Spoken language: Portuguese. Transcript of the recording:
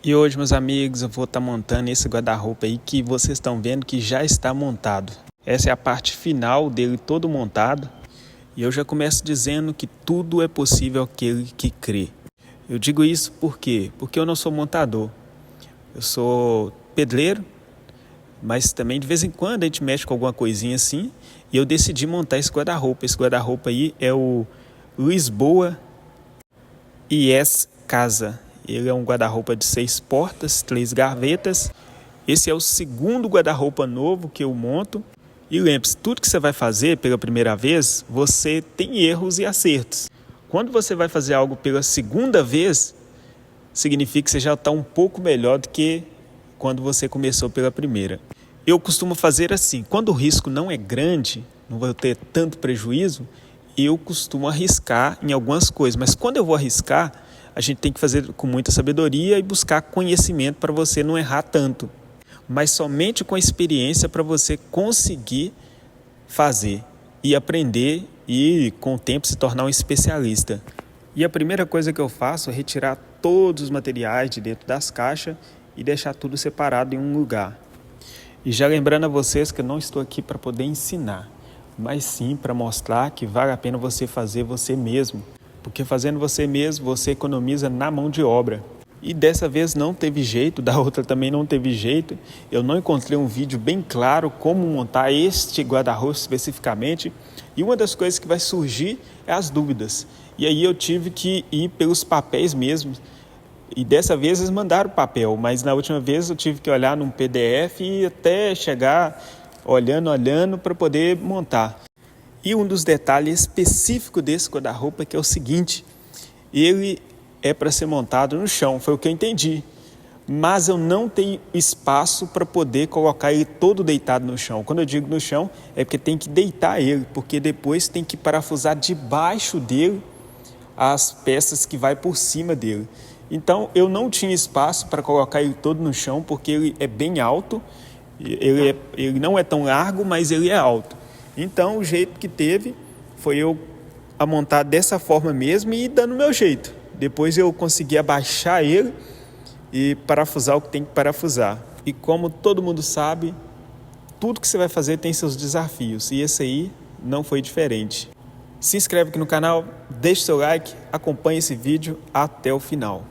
E hoje, meus amigos, eu vou estar montando esse guarda-roupa aí que vocês estão vendo que já está montado. Essa é a parte final dele todo montado. E eu já começo dizendo que tudo é possível àquele que crê. Eu digo isso por quê? Porque eu não sou montador. Eu sou pedreiro, mas também de vez em quando a gente mexe com alguma coisinha assim. E eu decidi montar esse guarda-roupa. Esse guarda-roupa aí é o Lisboa IS Casa. Ele é um guarda-roupa de 6 portas, 3 gavetas. Esse é o segundo guarda-roupa novo que eu monto. E lembre-se, tudo que você vai fazer pela primeira vez, você tem erros e acertos. Quando você vai fazer algo pela segunda vez, significa que você já está um pouco melhor do que quando você começou pela primeira. Eu costumo fazer assim, quando o risco não é grande, não vou ter tanto prejuízo, eu costumo arriscar em algumas coisas. Mas quando eu vou arriscar, a gente tem que fazer com muita sabedoria e buscar conhecimento para você não errar tanto. Mas somente com a experiência para você conseguir fazer e aprender e com o tempo se tornar um especialista. E a primeira coisa que eu faço é retirar todos os materiais de dentro das caixas e deixar tudo separado em um lugar. E já lembrando a vocês que eu não estou aqui para poder ensinar, mas sim para mostrar que vale a pena você fazer você mesmo. Porque fazendo você mesmo, você economiza na mão de obra. E dessa vez não teve jeito, da outra também não teve jeito. Eu não encontrei um vídeo bem claro como montar este guarda-roupa especificamente. E uma das coisas que vai surgir é as dúvidas. E aí eu tive que ir pelos papéis mesmo. E dessa vez eles mandaram papel, mas na última vez eu tive que olhar num PDF e até chegar olhando para poder montar. E um dos detalhes específicos desse guarda-roupa que é o seguinte, ele é para ser montado no chão, foi o que eu entendi. Mas eu não tenho espaço para poder colocar ele todo deitado no chão. Quando eu digo no chão, é porque tem que deitar ele, porque depois tem que parafusar debaixo dele as peças que vai por cima dele. Então eu não tinha espaço para colocar ele todo no chão, porque ele é bem alto, ele não é tão largo, mas ele é alto. Então o jeito que teve foi eu a montar dessa forma mesmo e dando o meu jeito. Depois eu consegui abaixar ele e parafusar o que tem que parafusar. E como todo mundo sabe, tudo que você vai fazer tem seus desafios. E esse aí não foi diferente. Se inscreve aqui no canal, deixe seu like, acompanhe esse vídeo até o final.